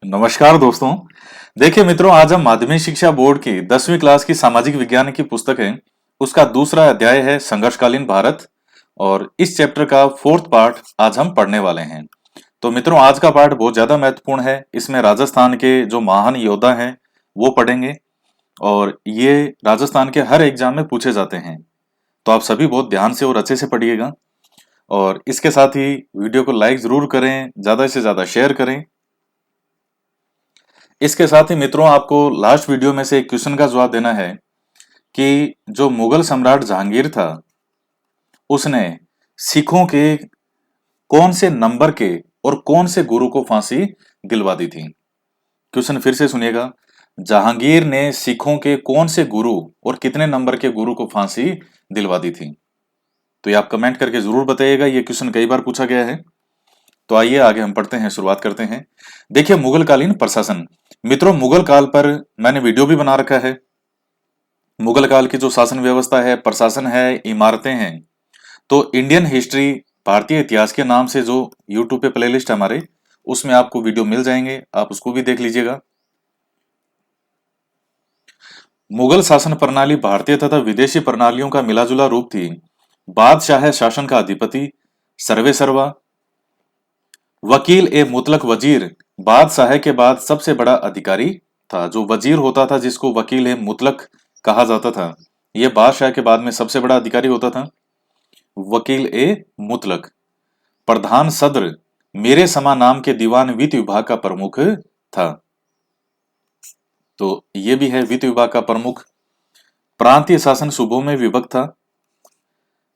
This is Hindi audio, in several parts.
नमस्कार दोस्तों। देखिए मित्रों, आज हम माध्यमिक शिक्षा बोर्ड की 10वीं क्लास की सामाजिक विज्ञान की पुस्तक है, उसका दूसरा अध्याय है संघर्षकालीन भारत। और इस चैप्टर का फोर्थ पार्ट आज हम पढ़ने वाले हैं। तो मित्रों, आज का पार्ट बहुत ज्यादा महत्वपूर्ण है। इसमें राजस्थान के जो महान योद्धा हैं वो पढ़ेंगे, और ये राजस्थान के हर एग्जाम में पूछे जाते हैं। तो आप सभी बहुत ध्यान से और अच्छे से पढ़िएगा, और इसके साथ ही वीडियो को लाइक जरूर करें, ज्यादा से ज्यादा शेयर करें। इसके साथ ही मित्रों, आपको लास्ट वीडियो में से एक क्वेश्चन का जवाब देना है कि जो मुगल सम्राट जहांगीर था, उसने सिखों के कौन से नंबर के और कौन से गुरु को फांसी दिलवा दी थी। क्वेश्चन फिर से सुनिएगा। जहांगीर ने सिखों के कौन से गुरु और कितने नंबर के गुरु को फांसी दिलवा दी थी? तो ये आप कमेंट करके जरूर बताइएगा, ये क्वेश्चन कई बार पूछा गया है। तो आइए आगे हम पढ़ते हैं, शुरुआत करते हैं। देखिए, मुगल कालीन प्रशासन। मित्रों, मुगल काल पर मैंने वीडियो भी बना रखा है। मुगल काल की जो शासन व्यवस्था है, प्रशासन है, इमारतें हैं, तो इंडियन हिस्ट्री, भारतीय इतिहास के नाम से जो यूट्यूब पे प्लेलिस्ट है हमारे, उसमें आपको वीडियो मिल जाएंगे, आप उसको भी देख लीजिएगा। मुगल शासन प्रणाली भारतीय तथा विदेशी प्रणालियों का मिलाजुला रूप थी। बादशाह शासन का अधिपति, सर्वे सर्वा, वकील ए मुतलक वजीर बादशाह के बाद सबसे बड़ा अधिकारी था। जो वजीर होता था, जिसको वकील ए मुतलक कहा जाता था, यह बादशाह के बाद में सबसे बड़ा अधिकारी होता था, वकील ए मुतलक। प्रधान सद्र मेरे समा नाम के दीवान वित्त विभाग का प्रमुख था। तो ये भी है वित्त विभाग का प्रमुख। प्रांतीय शासन सूबों में विभक्त था।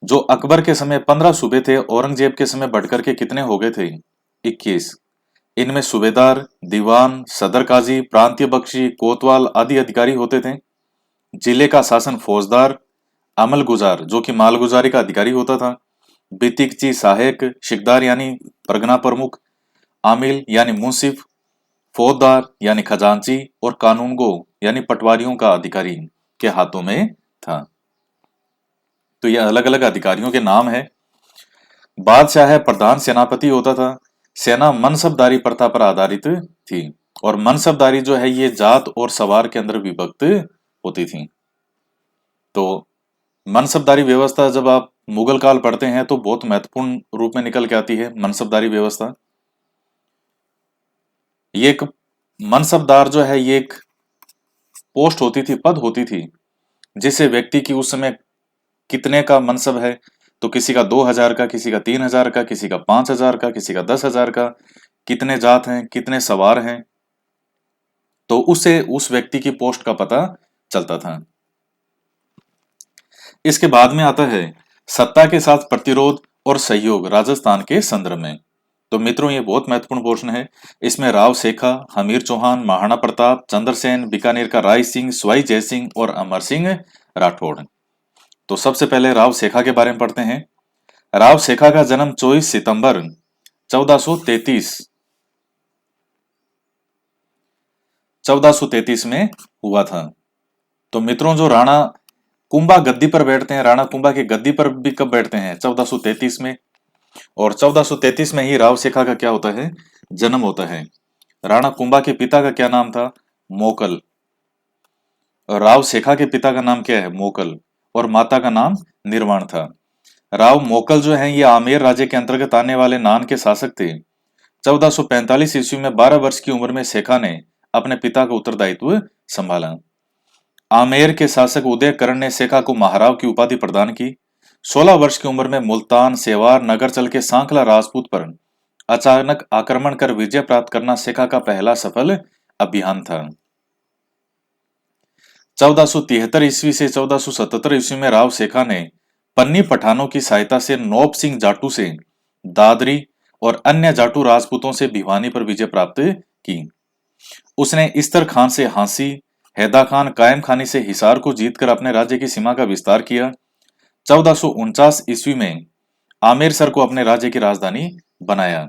जो अकबर के समय 15 सूबे थे, औरंगजेब के समय बढ़कर के कितने हो गए थे? 21। इनमें सूबेदार, दीवान, सदर काजी, प्रांतीय बख्शी, कोतवाल आदि अधिकारी होते थे। जिले का शासन फौजदार, अमलगुजार जो कि मालगुजारी का अधिकारी होता था, बितिकची सहायक, शिकदार यानी परगना प्रमुख, आमिल यानी मुंसिफ, फौजदार यानी खजांची, और कानूनगो यानी पटवारियों का अधिकारी के हाथों में था। तो ये अलग अलग अधिकारियों के नाम है। बादशाह प्रधान सेनापति होता था। सेना मनसबदारी प्रथा पर आधारित थी, और मनसबदारी जो है ये जात और सवार के अंदर विभक्त होती थी। तो मनसबदारी व्यवस्था जब आप मुगल काल पढ़ते हैं तो बहुत महत्वपूर्ण रूप में निकल के आती है मनसबदारी व्यवस्था। ये एक मनसबदार जो है ये एक पोस्ट होती थी, पद होती थी, जिसे व्यक्ति की उस समय कितने का मनसब है, तो किसी का 2000 का, किसी का 3000 का, किसी का 5000 का, किसी का 10,000 का, कितने जात हैं, कितने सवार हैं, तो उससे उस व्यक्ति की पोस्ट का पता चलता था। इसके बाद में आता है सत्ता के साथ प्रतिरोध और सहयोग राजस्थान के संदर्भ में। तो मित्रों, ये बहुत महत्वपूर्ण पोर्शन है। इसमें राव सेखा, हमीर चौहान, महाराणा प्रताप, चंद्रसेन, बीकानेर का राय सिंह, सवाई जय सिंह और अमर सिंह राठौड़। तो सबसे पहले राव सेखा के बारे में पढ़ते हैं। राव सेखा का जन्म 24 सितंबर 1433 में हुआ था। तो मित्रों, जो राणा कुंभा गद्दी पर बैठते हैं, राणा कुंभा की गद्दी पर भी कब बैठते हैं? 1433 में। और 1433 में ही राव सेखा का क्या होता है? जन्म होता है। राणा कुंभा के पिता का क्या नाम था? मोकल। और राव सेखा के पिता का नाम क्या है? मोकल। और माता का नाम निर्वाण था। राव मोकल जो है ये आमेर राज्य के अंतर्गत आने वाले नान के शासक थे। 1445 ईस्वी में 12 वर्ष की उम्र में सेखा ने अपने पिता का उत्तरदायित्व संभाला। आमेर के शासक उदय करण ने सेखा को महाराव की उपाधि प्रदान की। 16 वर्ष की उम्र में मुल्तान, सेवार, नगरचल के सांकला राजपूत पर अचानक आक्रमण कर विजय प्राप्त करना सेखा का पहला सफल अभियान था। 1473 ईस्वी से 1477 ईस्वी में राव सेखा ने पन्नी पठानों की सहायता से नौब सिंह जाटू से दादरी और अन्य जाटू राजपूतों से भिवानी पर विजय प्राप्त की। उसने इस्तर खान से हांसी, हैदा खान, कायम खानी से हिसार को जीतकर अपने राज्य की सीमा का विस्तार किया। 1449 ईस्वी में आमेरसर को अपने राज्य की राजधानी बनाया।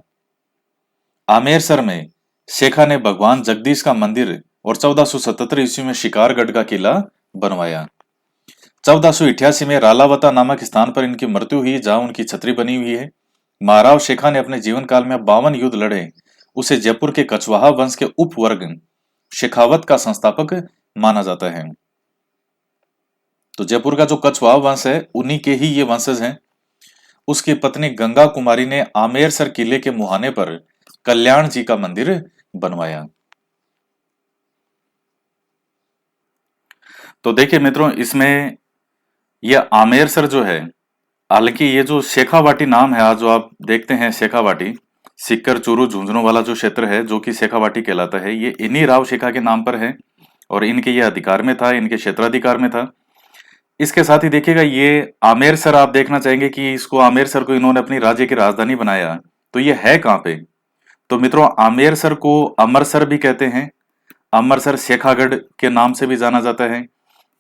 आमेरसर में शेखा ने भगवान जगदीश का मंदिर और 1477 ईस्वी में शिकारगढ़ का किला बनवाया। 1488 में रालावता नामक स्थान पर इनकी मृत्यु हुई, जहां उनकी छतरी बनी हुई है। महाराव शेखा ने अपने जीवन काल में 52 युद्ध लड़े उसे जयपुर के कछवाहा वंश के उपवर्ग शेखावत का संस्थापक माना जाता है। तो जयपुर का जो कछवाहा वंश है उन्हीं के ही ये वंशज हैं। उसकी पत्नी गंगा कुमारी ने आमेरसर किले के मुहाने पर कल्याण जी का मंदिर बनवाया। तो देखिए मित्रों, इसमें यह आमेरसर जो है, हालांकि ये जो शेखावाटी नाम है, आज जो आप देखते हैं शेखावाटी, सिक्कर चूरू झुंझुनू वाला जो क्षेत्र है जो कि शेखावाटी कहलाता है, ये इन्हीं राव शेखा के नाम पर है और इनके ये अधिकार में था, इनके क्षेत्राधिकार में था। इसके साथ ही देखिएगा, ये आमेरसर आप देखना चाहेंगे कि इसको आमेरसर को इन्होंने अपनी राज्य की राजधानी बनाया, तो ये है कहाँ पे? तो मित्रों, आमेरसर को अमरसर भी कहते हैं, अमरसर शेखागढ़ के नाम से भी जाना जाता है।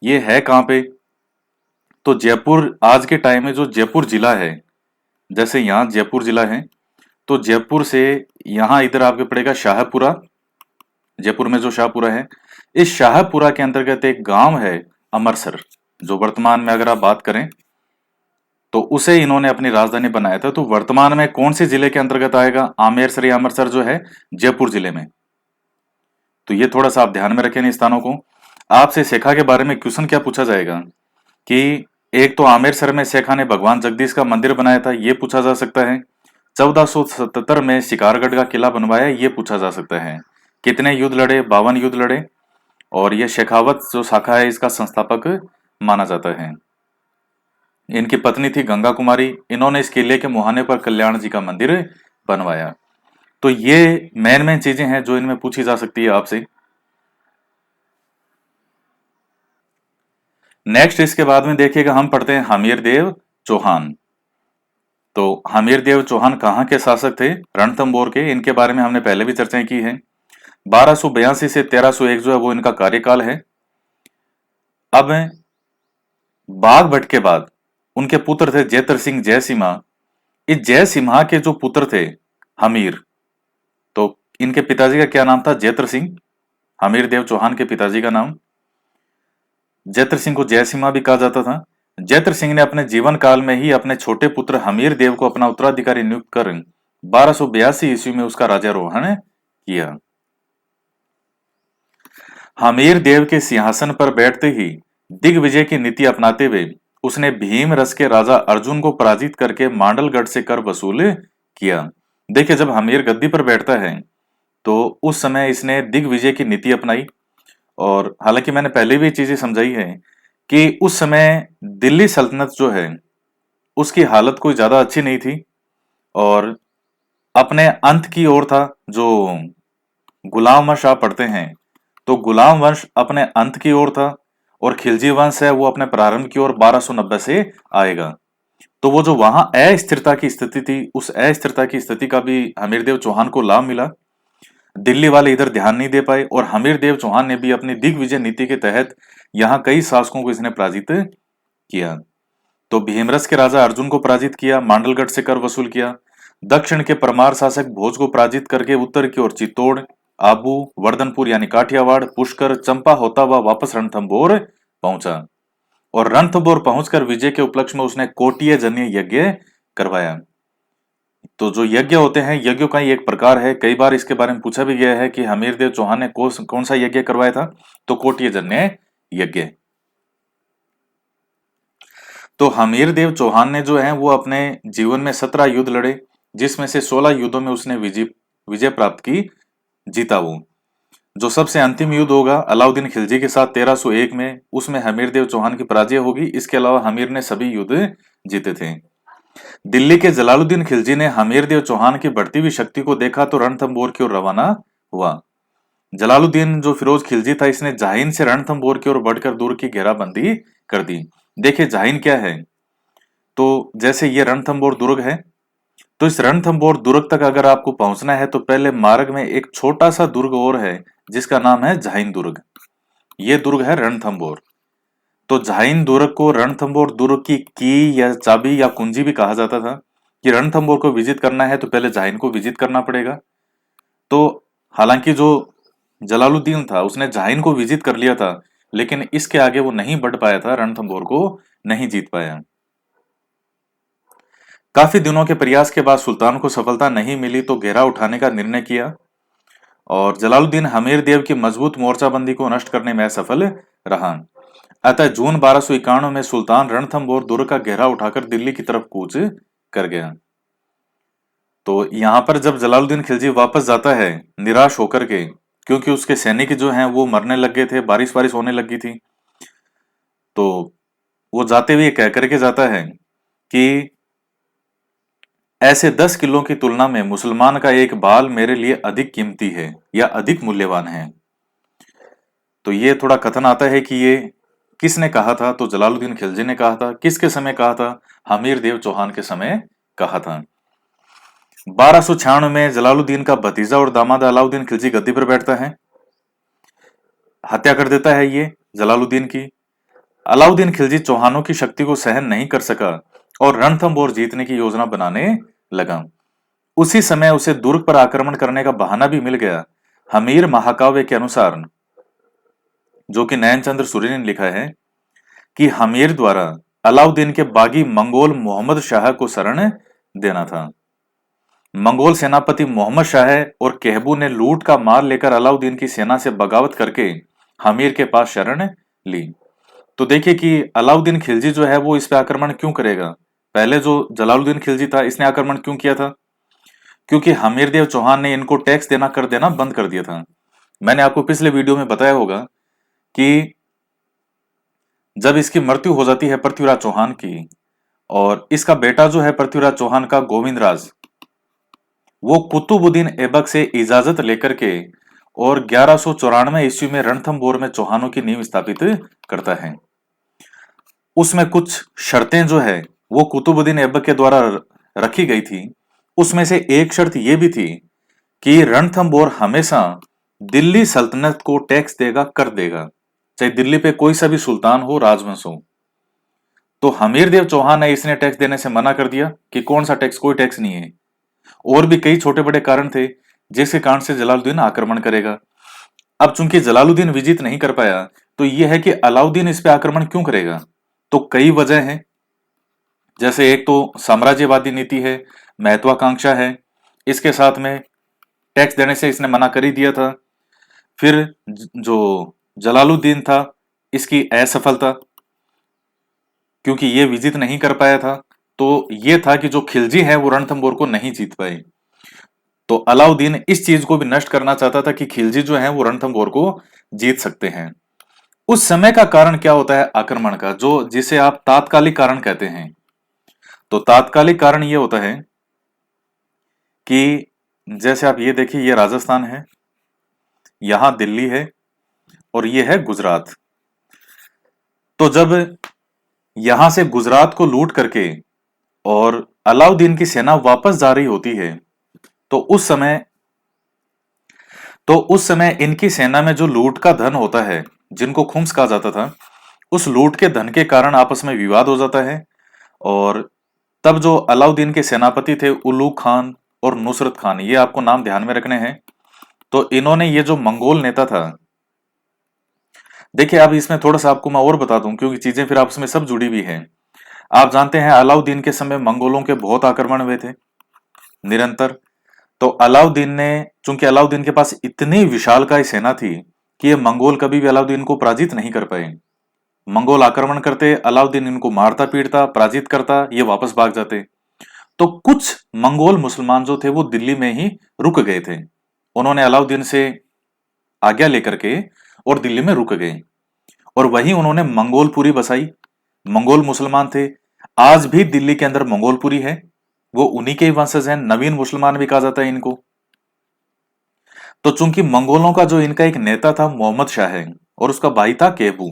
ये है कहाँ पे? तो जयपुर, आज के टाइम में जो जयपुर जिला है, जैसे यहाँ जयपुर जिला है, तो जयपुर से यहाँ इधर आपके पड़ेगा शाहपुरा, जयपुर में जो शाहपुरा है, इस शाहपुरा के अंतर्गत एक गांव है अमरसर, जो वर्तमान में अगर आप बात करें तो उसे इन्होंने अपनी राजधानी बनाया था। तो वर्तमान में कौन से जिले के अंतर्गत आएगा आमेरसर या अमरसर? जो है जयपुर जिले में। तो ये थोड़ा सा आप ध्यान में रखें इन स्थानों को। आपसे शेखा के बारे में क्वेश्चन क्या पूछा जाएगा कि एक तो आमेरसर में शेखा ने भगवान जगदीश का मंदिर बनाया था, ये पूछा जा सकता है। 1477 में शिकारगढ़ का किला बनवाया, ये पूछा जा सकता है। कितने युद्ध लड़े? 52 युद्ध लड़े, और ये शेखावत जो शाखा है इसका संस्थापक माना जाता है। इनकी पत्नी थी गंगा कुमारी, इन्होंने इस किले के मुहाने पर कल्याण जी का मंदिर बनवाया। तो ये मेन चीजें हैं जो इनमें पूछी जा सकती है आपसे। नेक्स्ट इसके बाद में देखिएगा, हम पढ़ते हैं हमीर देव चौहान। तो हमीर देव चौहान कहाँ के शासक थे? रणथंभौर के। इनके बारे में हमने पहले भी चर्चाएं की है। 1282 से 1301 जो है वो इनका कार्यकाल है। अब बाघ भट्ट के बाद उनके पुत्र थे जैतर सिंह जयसिम्हा। इस जयसिम्हा के जो पुत्र थे हमीर, तो इनके पिताजी का क्या नाम था? जैतर सिंह। हमीर देव चौहान के पिताजी का नाम जैतर सिंह को जयसिम्हा भी कहा जाता था। जैतर सिंह ने अपने जीवन काल में ही अपने छोटे पुत्र हमीर देव को अपना उत्तराधिकारी नियुक्त कर 1282 ईस्वी में उसका राज्यारोहण किया। हमीर देव के सिंहासन पर बैठते ही दिग्विजय की नीति अपनाते हुए उसने भीम रस के राजा अर्जुन को पराजित करके मांडलगढ़ से कर वसूल किया। देखिए, जब हमीर गद्दी पर बैठता है तो उस समय इसने दिग्विजय की नीति अपनाई। और हालांकि मैंने पहले भी चीजें समझाई है कि उस समय दिल्ली सल्तनत जो है उसकी हालत कोई ज्यादा अच्छी नहीं थी और अपने अंत की ओर था। जो गुलाम वंश आप पढ़ते हैं तो गुलाम वंश अपने अंत की ओर था और खिलजी वंश है वो अपने प्रारंभ की ओर 1290 से आएगा। तो वो जो वहां अस्थिरता की स्थिति थी, उस अस्थिरता की स्थिति का भी हमीरदेव चौहान को लाभ मिला। दिल्ली वाले इधर ध्यान नहीं दे पाए और हमीरदेव चौहान ने भी अपनी दिग्विजय नीति के तहत यहाँ कई शासकों को इसने पराजित किया। तो भीमरस के राजा अर्जुन को पराजित किया, मांडलगढ़ से कर वसूल किया। दक्षिण के परमार शासक भोज को पराजित करके उत्तर की ओर चित्तौड़, आबू, वर्धनपुर यानी काठियावाड़, पुष्कर, चंपा होता हुआ वापस रणथंभौर पहुंचा और रणथंभौर पहुंचकर विजय के उपलक्ष्य में उसने कोटिय जन्य यज्ञ करवाया। तो जो यज्ञ होते हैं, यज्ञों का ही एक प्रकार है। कई बार इसके बारे में पूछा भी गया है कि हमीरदेव चौहान ने कौन सा यज्ञ करवाया था? तो कोटिय जन्य यज्ञ। तो हमीरदेव चौहान ने जो है वो अपने जीवन में 17 युद्ध लड़े, जिसमें से 16 युद्धों में उसने विजय प्राप्त की, जीता वो। जो सबसे अंतिम युद्ध होगा अलाउद्दीन खिलजी के साथ 1301 में, उसमें हमीरदेव चौहान की पराजय होगी। इसके अलावा हमीर ने सभी युद्ध जीते थे। दिल्ली के जलालुद्दीन खिलजी ने हमीरदेव चौहान की बढ़ती हुई शक्ति को देखा तो रणथंभौर की ओर रवाना हुआ। जलालुद्दीन जो फिरोज खिलजी था, इसने जाहिन से रणथंभौर की ओर बढ़कर दूर की घेराबंदी कर दी। देखिए जाहिन क्या है, तो जैसे ये रणथंभौर दुर्ग है, तो इस रणथंभौर दुर्ग तक अगर आपको पहुंचना है तो पहले मार्ग में एक छोटा सा दुर्ग और है जिसका नाम है जाहिन दुर्ग। ये दुर्ग है रणथंभौर। तो जाहिन दुर्ग को रणथंभौर दुर्ग की या चाबी या कुंजी भी कहा जाता था कि रणथंभौर को विजिट करना है तो पहले जाहिन को विजिट करना पड़ेगा। तो हालांकि जो जलालुद्दीन था उसने जाहिन को विजिट कर लिया था, लेकिन इसके आगे वो नहीं बढ़ पाया था, रणथंभौर को नहीं जीत पाया। काफी दिनों के प्रयास के बाद सुल्तान को सफलता नहीं मिली तो घेरा उठाने का निर्णय किया। और जलालुद्दीन हमीर देव की मजबूत मोर्चाबंदी को नष्ट करने में असफल रहा। अतः जून 1291 में सुल्तान रणथंभौर दुर्ग का घेराव उठाकर दिल्ली की तरफ कूच कर गया। तो यहां पर जब जलालुद्दीन खिलजी वापस जाता है निराश होकर के, क्योंकि उसके सैनिक जो हैं वो मरने लग गए थे, बारिश बारिश होने लगी थी, तो वो जाते हुए कह करके जाता है कि ऐसे 10 किलों की तुलना में मुसलमान का एक बाल मेरे लिए अधिक कीमती है या अधिक मूल्यवान है। तो ये थोड़ा कथन आता है कि ये किसने कहा था, तो जलालुद्दीन खिलजी ने कहा था। किसके समय कहा था? हमीर देव चौहान के समय कहा था। 1296 में जलालुद्दीन का भतीजा और दामाद अलाउद्दीन खिलजी गद्दी पर बैठता है, हत्या कर देता है ये जलालुद्दीन की। अलाउद्दीन खिलजी चौहानों की शक्ति को सहन नहीं कर सका और रणथंभौर जीतने की योजना बनाने लगा। उसी समय उसे दुर्ग पर आक्रमण करने का बहाना भी मिल गया। हमीर महाकाव्य के अनुसार, जो कि नयनचंद्र सूर्य ने लिखा है, कि हमीर द्वारा अलाउद्दीन के बागी मंगोल मोहम्मद शाह को शरण देना था। मंगोल सेनापति मोहम्मद शाह और कहबू ने लूट का माल लेकर अलाउद्दीन की सेना से बगावत करके हमीर के पास शरण ली। तो देखिए कि अलाउद्दीन खिलजी जो है वो इस पे आक्रमण क्यों करेगा। पहले जो जलालुद्दीन खिलजी था इसने आक्रमण क्यों किया था? क्योंकि हमीर देव चौहान ने इनको टैक्स देना बंद कर दिया था। मैंने आपको पिछले वीडियो में बताया होगा कि जब इसकी मृत्यु हो जाती है पृथ्वीराज चौहान की, और इसका बेटा जो है पृथ्वीराज चौहान का गोविंदराज, वो कुतुबुद्दीन ऐबक से इजाजत लेकर के और 1194 ईस्वी में रणथंभौर में चौहानों की नींव स्थापित करता है। उसमें कुछ शर्तें जो है वो कुतुबुद्दीन ऐबक के द्वारा रखी गई थी। उसमें से एक शर्त यह भी थी कि रणथंभौर हमेशा दिल्ली सल्तनत को टैक्स देगा, कर देगा, चाहे दिल्ली पे कोई सा भी सुल्तान हो, राजवंश हो। तो हमीर देव चौहान ने इसने टैक्स देने से मना कर दिया कि कौन सा टैक्स, कोई टैक्स नहीं है। और भी कई छोटे बड़े कारण थे जिसके कारण से जलालुद्दीन आक्रमण करेगा। अब चूंकि जलालुद्दीन विजित नहीं कर पाया, तो यह है कि अलाउद्दीन इस पे आक्रमण क्यों करेगा। तो कई वजह हैं, जैसे एक तो साम्राज्यवादी नीति है, महत्वाकांक्षा है, इसके साथ में टैक्स देने से इसने मना कर ही दिया था। फिर जो जलालुद्दीन था इसकी असफलता, क्योंकि ये विजित नहीं कर पाया था, तो ये था कि जो खिलजी है वो रणथंभौर को नहीं जीत पाए। तो अलाउद्दीन इस चीज को भी नष्ट करना चाहता था कि खिलजी जो है वो रणथंभौर को जीत सकते हैं। उस समय का कारण क्या होता है आक्रमण का, जो जिसे आप तात्कालिक कारण कहते हैं। तो तात्कालिक कारण ये होता है कि जैसे आप ये देखिए, ये राजस्थान है, यहां दिल्ली है और ये है गुजरात। तो जब यहां से गुजरात को लूट करके और अलाउद्दीन की सेना वापस जा रही होती है, तो उस समय इनकी सेना में जो लूट का धन होता है, जिनको खुम्स कहा जाता था, उस लूट के धन के कारण आपस में विवाद हो जाता है। और तब जो अलाउद्दीन के सेनापति थे उलूग खान और नुसरत खान, ये आपको नाम ध्यान में रखने हैं। तो इन्होंने, ये जो मंगोल नेता था, देखिए अब इसमें थोड़ा सा आपको मैं और बता दूं क्योंकि चीजें फिर आपस में सब जुड़ी हुई हैं। आप जानते हैं अलाउद्दीन के समय मंगोलों के बहुत आक्रमण हुए थे निरंतर। तो अलाउद्दीन ने, चूंकि अलाउद्दीन के पास इतनी विशालकाय सेना थी कि ये मंगोल कभी भी अलाउद्दीन को पराजित नहीं कर पाए। मंगोल आक्रमण करते, अलाउद्दीन इनको मारता पीटता, पराजित करता, ये वापस भाग जाते। तो कुछ मंगोल मुसलमान जो थे वो दिल्ली में ही रुक गए थे। उन्होंने अलाउद्दीन से आज्ञा लेकर के और दिल्ली में रुक गए, और वहीं उन्होंने मंगोलपुरी बसाई। मंगोल मुसलमान थे, आज भी दिल्ली के अंदर मंगोलपुरी है, वो उन्हीं के ही वंशज हैं, नवीन मुसलमान भी कहा जाता है इनको। तो चूंकि मंगोलों का जो इनका एक नेता था मोहम्मद शाह और उसका भाई था केबू,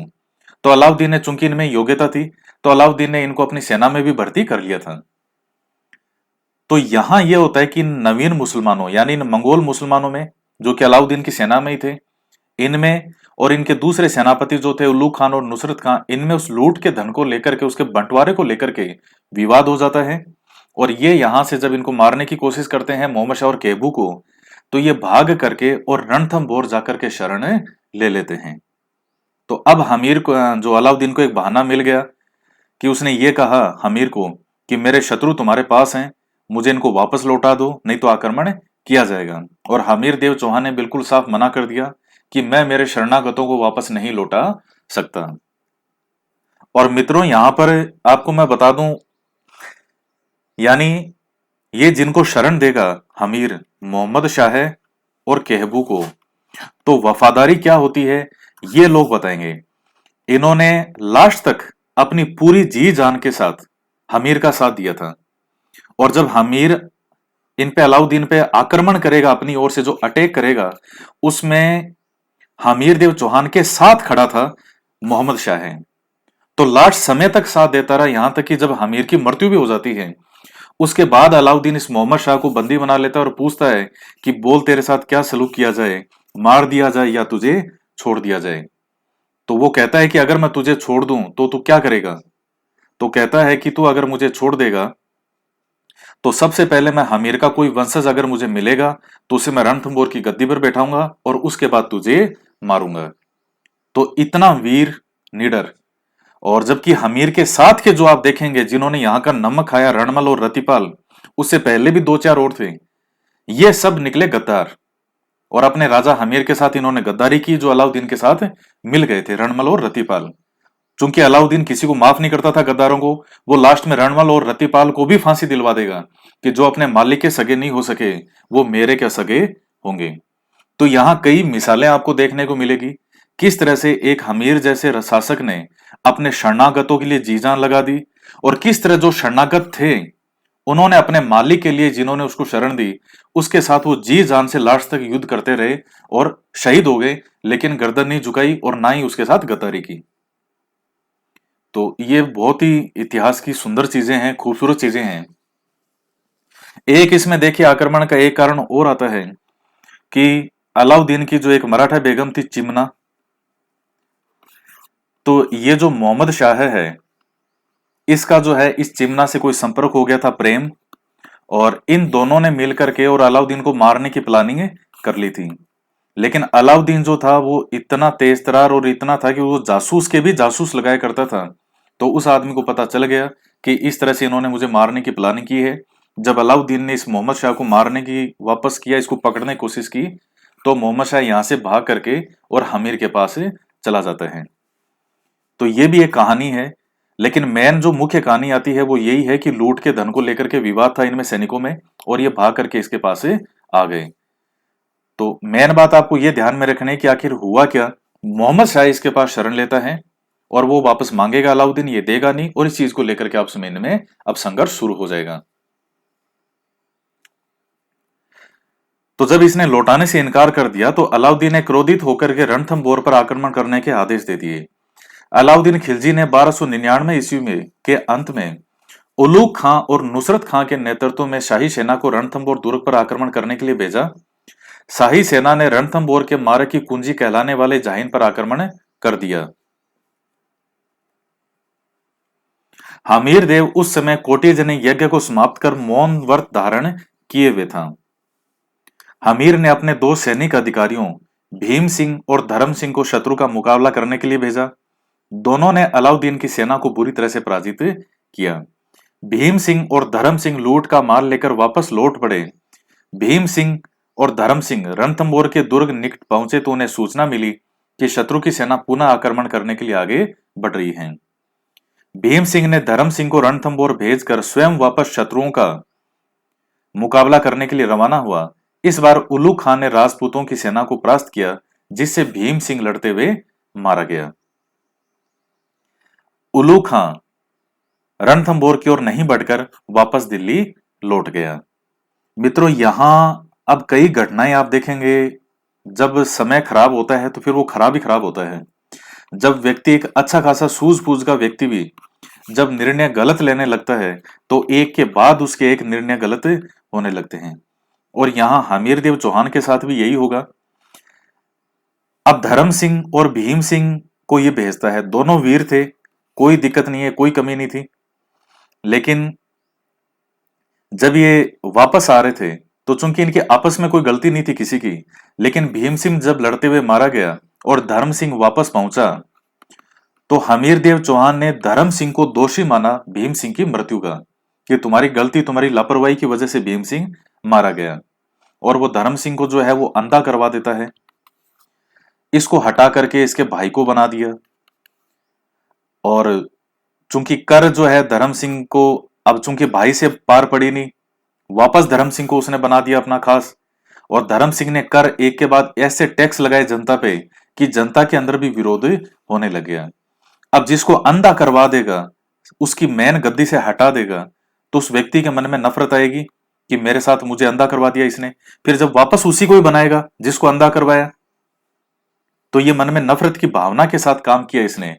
तो अलाउद्दीन ने, चूंकि इनमें योग्यता थी, तो अलाउद्दीन ने इनको अपनी सेना में भी भर्ती कर लिया था। तो यहां यह होता है कि नवीन मुसलमानों, यानी इन मंगोल मुसलमानों में, जो कि अलाउद्दीन की सेना में ही थे, इनमें और इनके दूसरे सेनापति जो थे उल्लू खान और नुसरत खान, इनमें उस लूट के धन को लेकर के, उसके बंटवारे को लेकर के विवाद हो जाता है। और ये यहां से जब इनको मारने की कोशिश करते हैं मोहम्मद शाह और केबू को, तो ये भाग करके और रणथंभौर जाकर के शरण ले लेते हैं। तो अब हमीर को, जो अलाउद्दीन को एक बहाना मिल गया कि उसने ये कहा हमीर को कि मेरे शत्रु तुम्हारे पास हैं, मुझे इनको वापस लौटा दो, नहीं तो आक्रमण किया जाएगा। और हमीर देव चौहान ने बिल्कुल साफ मना कर दिया कि मैं मेरे शरणागतों को वापस नहीं लौटा सकता। और मित्रों, यहां पर आपको मैं बता दूं, यानी ये जिनको शरण देगा हमीर, मोहम्मद शाह और कहबू को, तो वफादारी क्या होती है ये लोग बताएंगे। इन्होंने लास्ट तक अपनी पूरी जी जान के साथ हमीर का साथ दिया था। और जब हमीर इन पे, अलाउद्दीन पे आक्रमण करेगा, अपनी ओर से जो अटैक करेगा, उसमें हमीर देव चौहान के साथ खड़ा था मोहम्मद शाह। तो लास्ट समय तक साथ देता रहा, यहां तक कि जब हमीर की मृत्यु भी हो जाती है, उसके बाद अलाउद्दीन इस मोहम्मद शाह को बंदी बना लेता है और पूछता है कि बोल तेरे साथ क्या सलूक किया जाए, मार दिया जाए या तुझे छोड़ दिया जाए। तो वो कहता है कि अगर मैं तुझे छोड़ दूं तो तू क्या करेगा। तो कहता है कि तू अगर मुझे छोड़ देगा तो सबसे पहले मैं हमीर का कोई वंशज अगर मुझे मिलेगा तो उसे मैं रणथंभौर की गद्दी पर बैठाऊंगा और उसके बाद तुझे मारूंगा। तो इतना वीर, निडर। और जबकि हमीर के साथ के जो आप देखेंगे जिन्होंने यहां का नमक खाया, रणमल और रतिपाल, उससे पहले भी दो चार और थे, ये सब निकले गद्दार। और अपने राजा हमीर के साथ इन्होंने गद्दारी की, जो अलाउद्दीन के साथ मिल गए थे, रणमल और रतिपाल। चूंकि अलाउद्दीन किसी को माफ नहीं करता था गद्दारों को, वो लास्ट में रणमल और रतिपाल को भी फांसी दिलवा देगा कि जो अपने मालिक के सगे नहीं हो सके वो मेरे क्या सगे होंगे। तो यहां कई मिसालें आपको देखने को मिलेगी किस तरह से एक हमीर जैसे शासक ने अपने शरणागतों के लिए जी जान लगा दी, और किस तरह जो शरणागत थे उन्होंने अपने मालिक के लिए, जिन्होंने उसको शरण दी, उसके साथ वो जी जान से लास्ट तक युद्ध करते रहे और शहीद हो गए, लेकिन गर्दन नहीं झुकाई और ना ही उसके साथ गद्दारी की। तो ये बहुत ही इतिहास की सुंदर चीजें हैं, खूबसूरत चीजें हैं। एक इसमें देखिए आक्रमण का एक कारण और आता है कि अलाउद्दीन की जो एक मराठा बेगम थी चिमना, तो ये जो मोहम्मद शाह है, इसका जो है इस चिमना से कोई संपर्क हो गया था, प्रेम। और इन दोनों ने मिलकर के और अलाउद्दीन को मारने की प्लानिंग कर ली थी। लेकिन अलाउद्दीन जो था वो इतना तेज तरार और इतना था कि वो जासूस के भी जासूस लगाया करता था। तो उस आदमी को पता चल गया कि इस तरह से इन्होंने मुझे मारने की प्लानिंग की है। जब अलाउद्दीन ने इस मोहम्मद शाह को मारने की वापस किया, इसको पकड़ने की कोशिश की, तो मोहम्मद शाह यहां से भाग करके और हमीर के पास चला जाता है। तो ये भी एक कहानी है। लेकिन मेन जो मुख्य कहानी आती है वो यही है कि लूट के धन को लेकर के विवाद था इनमें सैनिकों में, और ये भाग करके इसके पास आ गए। तो मेन बात आपको ये ध्यान में रखनी है कि आखिर हुआ क्या। मोहम्मद शाह इसके पास शरण लेता है और वो वापस मांगेगा, अलाउद्दीन ये देगा नहीं, और इस चीज को लेकर के आपस में इनमें अब संघर्ष शुरू हो जाएगा। तो जब इसने लौटाने से इनकार कर दिया तो अलाउद्दीन ने क्रोधित होकर के रणथंभौर पर आक्रमण करने के आदेश दे दिए। अलाउद्दीन खिलजी ने 1299 ईस्वी में के अंत में उलूग खां और नुसरत खां के नेतृत्व में शाही सेना को रणथंभौर दुर्ग पर आक्रमण करने के लिए भेजा। शाही सेना ने रणथंभौर के मार्ग की कुंजी कहलाने वाले जाहिन पर आक्रमण कर दिया। हमीर देव उस समय कोटिजनी यज्ञ को समाप्त कर मौन व्रत धारण किए हुए था। हमीर ने अपने दो सैनिक अधिकारियों भीम सिंह और धर्म सिंह को शत्रु का मुकाबला करने के लिए भेजा। दोनों ने अलाउद्दीन की सेना को बुरी तरह से पराजित किया। भीम सिंह और धर्म सिंह लूट का माल लेकर वापस लौट पड़े। भीम सिंह और धर्म सिंह रणथंभौर के दुर्ग निकट पहुंचे तो उन्हें सूचना मिली कि शत्रु की सेना पुनः आक्रमण करने के लिए आगे बढ़ रही है। भीम सिंह ने धर्म सिंह को रणथंभौर भेजकर स्वयं वापस शत्रुओं का मुकाबला करने के लिए रवाना हुआ। इस बार उल्लू खान ने राजपूतों की सेना को परास्त किया, जिससे भीम सिंह लड़ते हुए मारा गया। उल्लू खां रणथंभौर की ओर नहीं बढ़कर वापस दिल्ली लौट गया। मित्रों, यहां अब कई घटनाएं आप देखेंगे। जब समय खराब होता है तो फिर वो खराब ही खराब होता है। जब व्यक्ति, एक अच्छा खासा सूझबूझ का व्यक्ति भी जब निर्णय गलत लेने लगता है तो एक के बाद उसके एक निर्णय गलत होने लगते हैं। और यहां हमीर देव चौहान के साथ भी यही होगा। अब धर्म सिंह और भीम सिंह को ये भेजता है, दोनों वीर थे, कोई दिक्कत नहीं है, कोई कमी नहीं थी। लेकिन जब ये वापस आ रहे थे तो चूंकि इनके आपस में कोई गलती नहीं थी किसी की, लेकिन भीम सिंह जब लड़ते हुए मारा गया और धर्म सिंह वापस पहुंचा तो हमीर देव चौहान ने धर्म सिंह को दोषी माना भीम सिंह की मृत्यु का, कि तुम्हारी गलती, तुम्हारी लापरवाही की वजह से भीम सिंह मारा गया। और वो धर्म सिंह को जो है वो अंधा करवा देता है। इसको हटा करके इसके भाई को बना दिया, और चूंकि कर जो है धर्म सिंह को, अब चूंकि भाई से पार पड़ी नहीं, वापस धर्म सिंह को उसने बना दिया अपना खास। और धर्म सिंह ने कर एक के बाद ऐसे टैक्स लगाए जनता पे कि जनता के अंदर भी विरोध होने लग गया। अब जिसको अंधा करवा देगा, उसकी मैन गद्दी से हटा देगा, तो उस व्यक्ति के मन में नफरत आएगी कि मेरे साथ मुझे अंधा करवा दिया इसने। फिर जब वापस उसी को ही बनाएगा जिसको अंधा करवाया, तो ये मन में नफरत की भावना के साथ काम किया इसने।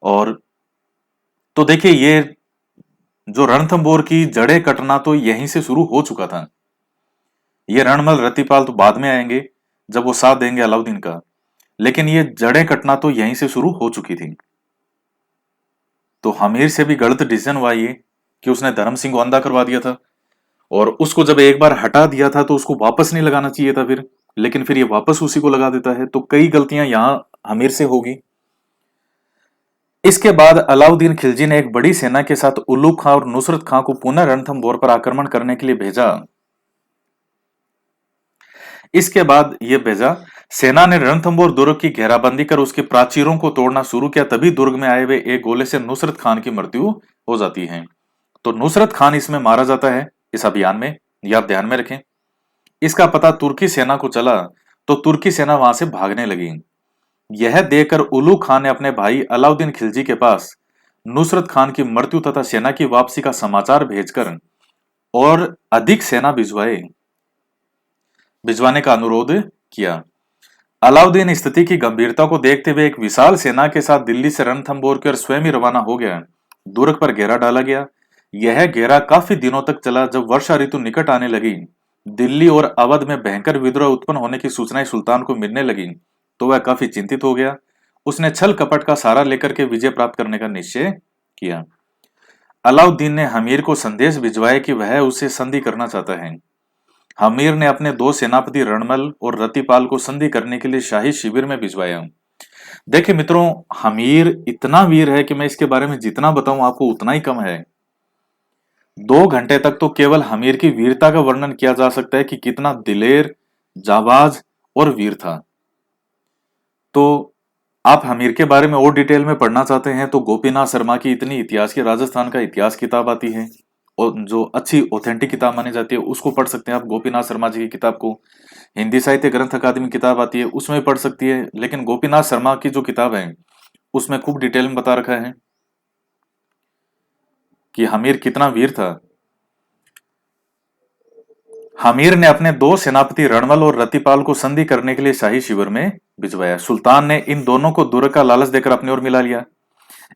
और तो देखिए, ये जो रणथंभौर की जड़ें कटना तो यहीं से शुरू हो चुका था। ये रणमल रतिपाल तो बाद में आएंगे जब वो साथ देंगे अलाउद्दीन का, लेकिन ये जड़ें कटना तो यहीं से शुरू हो चुकी थी। तो हमीर से भी गलत डिसीजन हुआ ये कि उसने धर्म सिंह को अंधा करवा दिया था, और उसको जब एक बार हटा दिया था तो उसको वापस नहीं लगाना चाहिए था फिर, लेकिन फिर ये वापस उसी को लगा देता है। तो कई गलतियां यहां हमीर से होगी। इसके बाद अलाउद्दीन खिलजी ने एक बड़ी सेना के साथ उल्लू खां और नुसरत खां को पुनः रणथंभौर पर आक्रमण करने के लिए भेजा। इसके बाद यह भेजा, सेना ने रणथंभौर दुर्ग की घेराबंदी कर उसके प्राचीरों को तोड़ना शुरू किया। तभी दुर्ग में आए हुए एक गोले से नुसरत खान की मृत्यु हो जाती है। तो नुसरत खान इसमें मारा जाता है इस अभियान में, यह आप ध्यान में रखें। इसका पता तुर्की सेना को चला तो तुर्की सेना वहां से भागने लगी। यह देखकर उलू खान ने अपने भाई अलाउद्दीन खिलजी के पास नुसरत खान की मृत्यु तथा सेना की वापसी का समाचार भेजकर और अधिक सेना भिजवाने का अनुरोध किया। अलाउद्दीन स्थिति की गंभीरता को देखते हुए एक विशाल सेना के साथ दिल्ली से रणथंभौर की ओर स्वयं ही रवाना हो गया। दुर्ग पर घेरा डाला गया। यह घेरा काफी दिनों तक चला। जब वर्षा ऋतु निकट आने लगी, दिल्ली और अवध में भयंकर विद्रोह उत्पन्न होने की सूचनाएं सुल्तान को मिलने लगी, तो वह काफी चिंतित हो गया। उसने छल कपट का सहारा लेकर के विजय प्राप्त करने का निश्चय किया। अलाउद्दीन ने हमीर को संदेश भिजवाया कि वह उससे संधि करना चाहता है। हमीर ने अपने दो सेनापति रणमल और रतिपाल को संधि करने के लिए शाही शिविर में भिजवाया। देखिए मित्रों, हमीर इतना वीर है कि मैं इसके बारे में जितना बताऊं आपको उतना ही कम है। 2 घंटे तक तो केवल हमीर की वीरता का वर्णन किया जा सकता है कि कितना दिलेर, जाबाज और वीर था। तो आप हमीर के बारे में और डिटेल में पढ़ना चाहते हैं तो गोपीनाथ शर्मा की इतनी इतिहास की राजस्थान का इतिहास किताब आती है, और जो अच्छी ऑथेंटिक किताब मानी जाती है उसको पढ़ सकते हैं आप। गोपीनाथ शर्मा जी की किताब को हिंदी साहित्य ग्रंथ अकादमी किताब आती है उसमें पढ़ सकती है, लेकिन गोपीनाथ शर्मा की जो किताब है उसमें खूब डिटेल में बता रखा है कि हमीर कितना वीर था। हमीर ने अपने दो सेनापति रणमल और रतिपाल को संधि करने के लिए शाही शिविर में भिजवाया। सुल्तान ने इन दोनों को दुर्ग का लालच देकर अपनी ओर मिला लिया।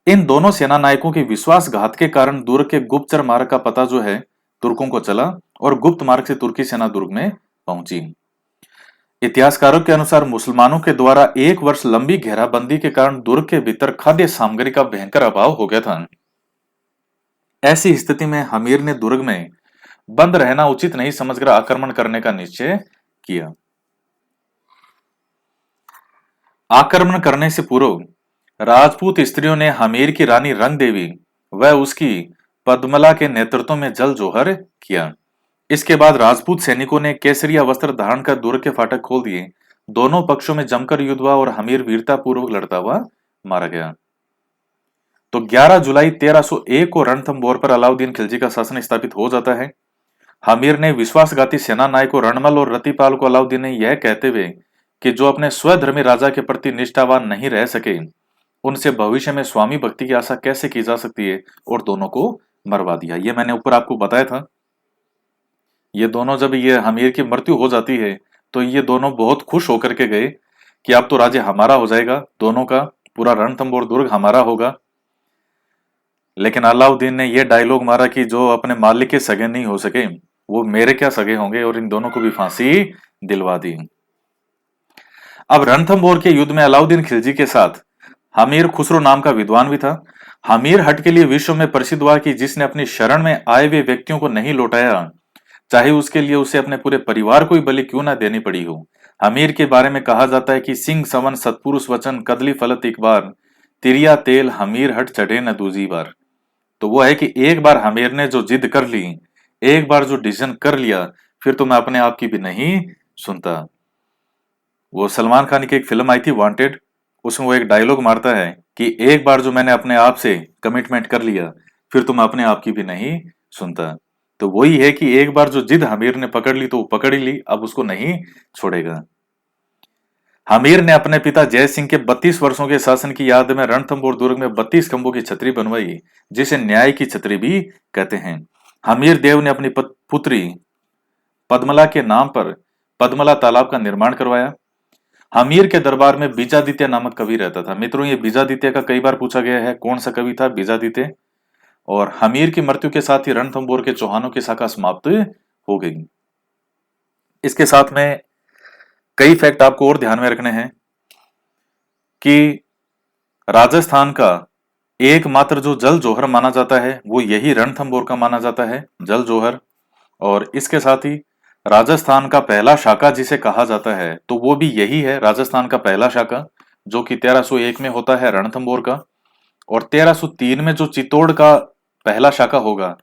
इन दोनों सेना नायकों के विश्वासघात के कारण दुर्ग के गुप्तचर मार्ग का पता जो है तुर्कों को चला, और गुप्त मार्ग से तुर्की सेना दुर्ग में पहुंची। इतिहासकारों के अनुसार मुसलमानों के द्वारा 1 वर्ष लंबी घेराबंदी के कारण दुर्ग के भीतर खाद्य सामग्री का भयंकर अभाव हो गया था। ऐसी स्थिति में हमीर ने दुर्ग में बंद रहना उचित नहीं समझकर आक्रमण करने का निश्चय किया। आक्रमण करने से पूर्व राजपूत स्त्रियों ने हमीर की रानी रंग देवी व उसकी पद्मला के नेतृत्व में जल जोहर किया। इसके बाद राजपूत सैनिकों ने केसरिया वस्त्र धारण कर दुर्ग के फाटक खोल दिए। दोनों पक्षों में जमकर युद्ध हुआ और हमीर वीरता पूर्वक लड़ता हुआ मारा गया। तो 11 जुलाई 1301 को रणथंभौर पर अलाउद्दीन खिलजी का शासन स्थापित हो जाता है। हमीर ने विश्वासघाती सेना नायकों रणमल और रतिपाल को अलाउद्दीन ने यह कहते हुए कि जो अपने स्वधर्मी राजा के प्रति निष्ठावान नहीं रह सके, उनसे भविष्य में स्वामी भक्ति की आशा कैसे की जा सकती है, और दोनों को मरवा दिया। ये मैंने ऊपर आपको बताया था। ये दोनों जब ये हमीर की मृत्यु हो जाती है तो ये दोनों बहुत खुश होकर के गए कि अब तो राज्य हमारा हो जाएगा, दोनों का पूरा रणथंभौर दुर्ग हमारा होगा। लेकिन अलाउद्दीन ने यह डायलॉग मारा कि जो अपने मालिक के सगे नहीं हो सके वो मेरे क्या सगे होंगे, और इन दोनों को भी फांसी दिलवा दी। अब रणथंभौर के युद्ध में अलाउद्दीन खिलजी के साथ हमीर खुसरो नाम का विद्वान भी था। हमीर हट के लिए विश्व में प्रसिद्ध हुआ कि जिसने अपनी शरण में आए हुए व्यक्तियों को नहीं लौटाया, चाहे उसके लिए उसे अपने पूरे परिवार को ही बलि क्यों ना देनी पड़ी हो। हमीर के बारे में कहा जाता है कि सिंह सवन सतपुरुष वचन कदली फलत एक बार, तिरिया तेल हमीर हट चढ़े न दूजी बार। तो वो है कि एक बार हमीर ने जो जिद कर ली, एक बार जो डिसीजन कर लिया, फिर तो मैं अपने आप की भी नहीं सुनता। वो सलमान खान की एक फिल्म आई थी वांटेड, उसमें वो एक डायलॉग मारता है कि एक बार जो मैंने अपने आप से कमिटमेंट कर लिया, फिर तो मैं अपने आप की भी नहीं सुनता। तो वही है कि एक बार जो जिद हमीर ने पकड़ ली तो वो पकड़ ही ली, अब उसको नहीं छोड़ेगा। हमीर ने अपने पिता जय सिंह के 32 वर्षों के शासन की याद में रणथंभौर दुर्ग में 32 खंभों की छतरी बनवाई, जिसे न्याय की छतरी भी कहते हैं। हमीर देव ने अपनी पुत्री पद्मला के नाम पर पद्मला तालाब का निर्माण करवाया। हमीर के दरबार में बीजादित्य नामक कवि रहता था। मित्रों, ये बीजादित्य का कई बार पूछा गया है, कौन सा कवि था बीजादित्य। और हमीर की मृत्यु के साथ ही रणथंभौर के चौहानों की शाखा समाप्त हो गई। इसके साथ में कई फैक्ट आपको और ध्यान में रखने हैं कि राजस्थान का एकमात्र जो जल जौहर माना जाता है वो यही रणथंभौर का माना जाता है, जल जौहर। और इसके साथ ही राजस्थान का पहला शाखा जिसे कहा जाता है तो वो भी यही है, राजस्थान का पहला शाखा, जो कि 1301 में होता है रणथंभौर का। और 1303 में जो चित्तौड़ का पहला शाखा होगा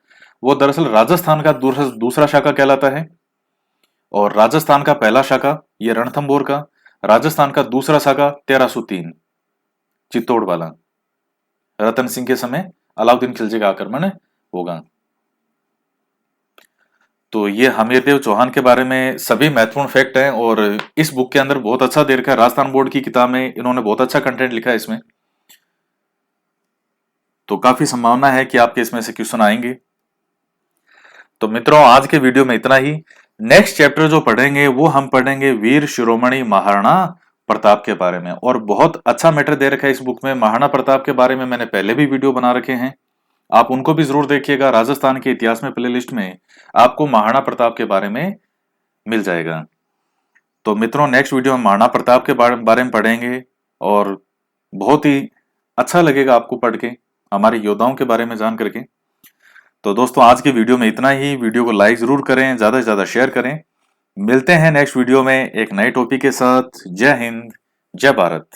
वो दरअसल राजस्थान का दूसरा शाखा कहलाता है। और राजस्थान का पहला शाखा ये रणथंभौर का, राजस्थान का दूसरा शाखा 1303 चित्तौड़ वाला, रतन सिंह के समय अलाउद्दीन खिलजी का आक्रमण होगा। तो ये हमीरदेव चौहान के बारे में सभी महत्वपूर्ण फैक्ट हैं और इस बुक के अंदर बहुत अच्छा दे रखा है। राजस्थान बोर्ड की किताब में इन्होंने बहुत अच्छा कंटेंट लिखा है इसमें, तो काफी संभावना है कि आपके इसमें से क्वेश्चन आएंगे। तो मित्रों, आज के वीडियो में इतना ही। नेक्स्ट चैप्टर जो पढ़ेंगे वो हम पढ़ेंगे वीर शिरोमणि महाराणा प्रताप के बारे में, और बहुत अच्छा मैटर दे रखा है इस बुक में। महाराणा प्रताप के बारे में मैंने पहले भी वीडियो बना रखे हैं, आप उनको भी जरूर देखिएगा। राजस्थान के इतिहास में प्लेलिस्ट में आपको महाराणा प्रताप के बारे में मिल जाएगा। तो मित्रों, नेक्स्ट वीडियो हम महाराणा प्रताप के बारे में पढ़ेंगे और बहुत ही अच्छा लगेगा आपको पढ़ के, हमारे योद्धाओं के बारे में जान करके। तो दोस्तों, आज की वीडियो में इतना ही। वीडियो को लाइक जरूर करें, ज्यादा से ज्यादा शेयर करें। मिलते हैं नेक्स्ट वीडियो में एक नए टॉपिक के साथ। जय हिंद, जय भारत।